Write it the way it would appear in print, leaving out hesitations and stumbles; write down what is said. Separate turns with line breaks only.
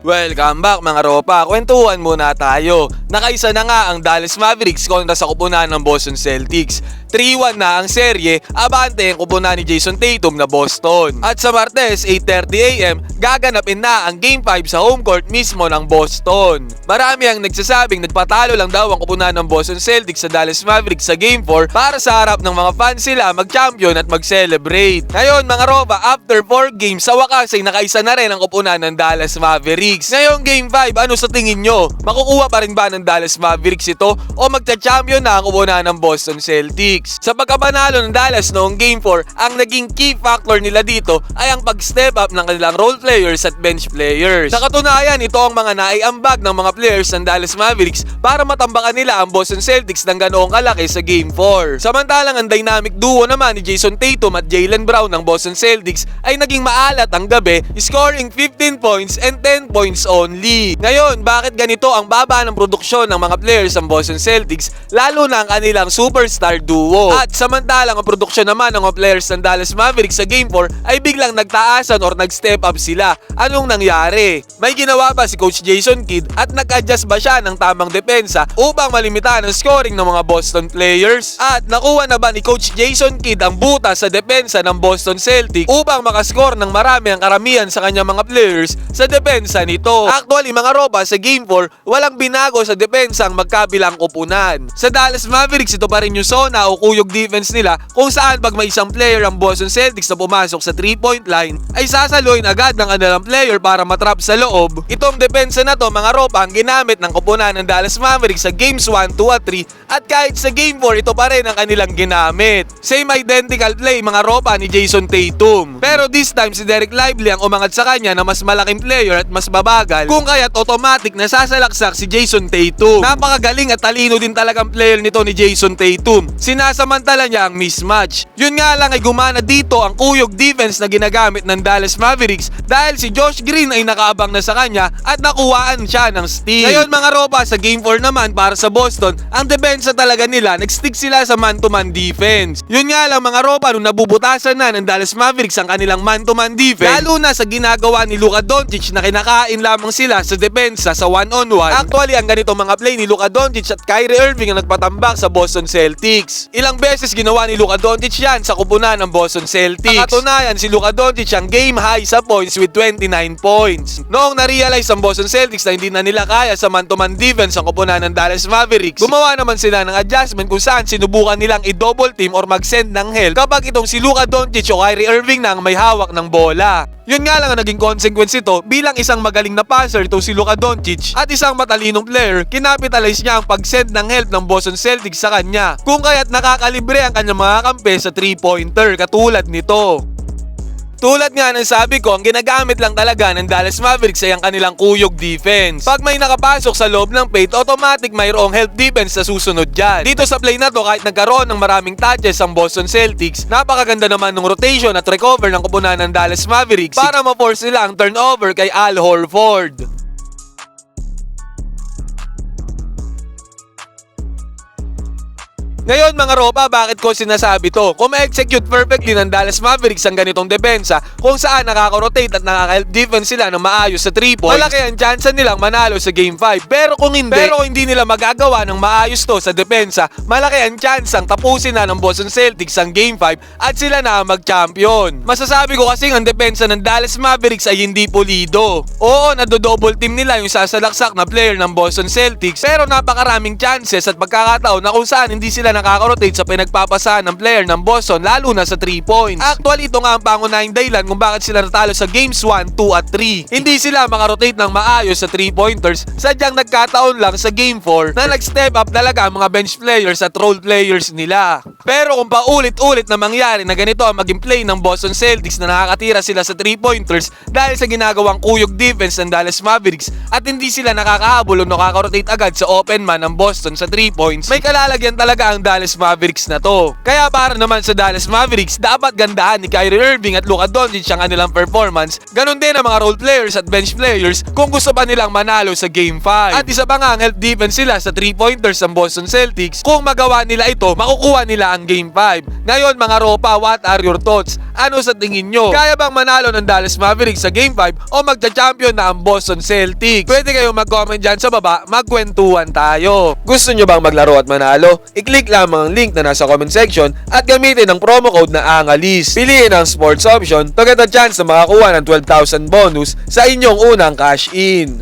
Welcome back mga ropa, kwentuhan muna tayo. Nakaisa na nga ang Dallas Mavericks kontra sa kupunan ng Boston Celtics. 3-1 na ang serye, abante ang kupunan ni Jason Tatum na Boston. At sa Martes, 8:30 AM, gaganapin na ang Game 5 sa home court mismo ng Boston. Marami ang nagsasabing nagpatalo lang daw ang kupunan ng Boston Celtics sa Dallas Mavericks sa Game 4 para sa harap ng mga fans sila mag-champion at mag-celebrate. Ngayon mga ropa, after 4 games, sa wakas ay nakaisa na rin ang kupunan ng Dallas Mavericks. Ngayong Game 5, ano sa tingin nyo? Makukuha pa rin ba ng Dallas Mavericks ito o magta-champion na ang kupunan ng Boston Celtics? Sa pagkapanalo ng Dallas noong Game 4, ang naging key factor nila dito ay ang pag-step up ng kanilang role players at bench players. Sa katunayan, ito ang mga naiambag ng mga players ng Dallas Mavericks para matambakan nila ang Boston Celtics ng ganoong kalaki sa Game 4. Samantalang ang dynamic duo naman ni Jason Tatum at Jaylen Brown ng Boston Celtics ay naging maalat ang gabi, scoring 15 points and 10 points only. Ngayon, bakit ganito ang baba ng produksyon ng mga players ng Boston Celtics, lalo na ang kanilang superstar duo? At samantalang ang produksyon naman ng mga players ng Dallas Mavericks sa Game 4 ay biglang nagtaasan or nag-step up sila. Anong nangyari? May ginawa ba si Coach Jason Kidd at nag-adjust ba siya ng tamang depensa upang malimitahan ang scoring ng mga Boston players? At nakuha na ba ni Coach Jason Kidd ang butas sa depensa ng Boston Celtics upang makascore ng marami ang karamihan sa kanyang mga players sa depensa nito? Actually mga ropa, sa Game 4, walang binago sa depensa ang magkabilang kupunan. Sa Dallas Mavericks, ito pa rin yung zona o kuyog defense nila kung saan pag may isang player ang Boston Celtics na pumasok sa 3-point line ay sasaluin agad ng kanilang player para matrap sa loob. Itong depensa na to mga ropa ang ginamit ng kupunan ng Dallas Mavericks sa Games 1, 2 at 3 at kahit sa Game 4 ito pa rin ang kanilang ginamit. Same identical play mga ropa ni Jason Tatum. Pero this time si Dereck Lively ang umangat sa kanya na mas malaking player at mas babagal, kung kaya't automatic na sasalaksak si Jason Tatum. Napakagaling at talino din talagang player nito ni Jason Tatum. Sinasamantala niya ang mismatch. Yun nga lang ay gumana dito ang kuyog defense na ginagamit ng Dallas Mavericks dahil si Josh Green ay nakaabang na sa kanya at nakuhaan siya ng steal. Ngayon mga ropa, sa Game 4 naman para sa Boston, ang depensa talaga nila, nag-stick sila sa man-to-man defense. Yun nga lang mga ropa, nung nabubutasan na ng Dallas Mavericks ang kanilang man-to-man defense, lalo na sa ginagawa ni Luka Doncic na kinakain lamang sila sa depensa sa one-on-one. Actually, ang ganito mga play ni Luka Doncic at Kyrie Irving ang nagpatambak sa Boston Celtics. Ilang beses ginawa ni Luka Doncic yan sa kupunan ng Boston Celtics. Ang katunayan, si Luka Doncic ang game high sa points with 29 points. Noong na-realize ang Boston Celtics na hindi na nila kaya sa man-to-man defense ang kupunan ng Dallas Mavericks, gumawa naman sila ng adjustment kung saan sinubukan nilang i-double team or mag-send ng help kapag itong si Luka Doncic o Kyrie Irving na ang may hawak ng bola. Yun nga lang ang naging consequence ito, bilang isang magaling na passer itong si Luka Doncic at isang matalinong player, kinapitalize niya ang pag-send ng help ng Boston Celtics sa kanya, kung kaya't nakakalibre ang kanyang mga kampe sa 3-pointer katulad nito. Tulad nga ng sabi ko, ang ginagamit lang talaga ng Dallas Mavericks ay ang kanilang kuyog defense. Pag may nakapasok sa loob ng paint, automatic mayroong help defense sa susunod dyan. Dito sa play na to, kahit nagkaroon ng maraming touches ang Boston Celtics, napakaganda naman ng rotation at recover ng kupunan ng Dallas Mavericks para ma-force nila ang turnover kay Al Horford. Ngayon mga ropa, bakit ko sinasabi to? Kung ma-execute perfectly ng Dallas Mavericks ang ganitong depensa, kung saan nakaka-rotate at nakaka-help defense sila ng maayos sa 3 points, malaki ang chance nilang manalo sa Game 5. Pero kung hindi nila magagawa ng maayos to sa depensa, malaki ang chance ang tapusin na ng Boston Celtics ang Game 5 at sila na ang mag-champion. Masasabi ko kasing ang depensa ng Dallas Mavericks ay hindi pulido. Oo, nado-double team nila yung sasalaksak na player ng Boston Celtics, pero napakaraming chances at pagkakataon na kung saan hindi sila nakaka-rotate sa pinagpapasahan ng player ng Boston, lalo na sa 3 points. Actually, ito nga ang pangunahing dahilan kung bakit sila natalo sa Games 1, 2 at 3. Hindi sila makarotate ng maayos sa 3-pointers, sadyang nagkataon lang sa Game 4 na nag-step up talaga ang mga bench players at role players nila. Pero kung paulit-ulit na mangyari na ganito ang maging play ng Boston Celtics na nakakatira sila sa 3-pointers dahil sa ginagawang kuyog defense ng Dallas Mavericks at hindi sila nakakahabol o nakaka-rotate agad sa open man ng Boston sa 3 points, may kalalagyan talaga ang Dallas Mavericks na to. Kaya para naman sa Dallas Mavericks, dapat gandahan ni Kyrie Irving at Luka Doncic ang kanilang performance. Ganon din ang mga role players at bench players kung gusto pa nilang manalo sa Game 5. At isa pa nga ang help defense sila sa 3-pointers ng Boston Celtics. Kung magawa nila ito, makukuha nila ang Game 5. Ngayon mga ropa, what are your thoughts? Ano sa tingin nyo? Kaya bang manalo ng Dallas Mavericks sa Game 5 o magcha-champion na ang Boston Celtics? Pwede kayong mag-comment dyan sa baba, magkwentuhan tayo. Gusto nyo bang maglaro at manalo? I-click lamang ang link na nasa comment section at gamitin ang promo code na ANGALIS. Piliin ang sports option to get a chance na makakuha ng 12,000 bonus sa inyong unang cash in.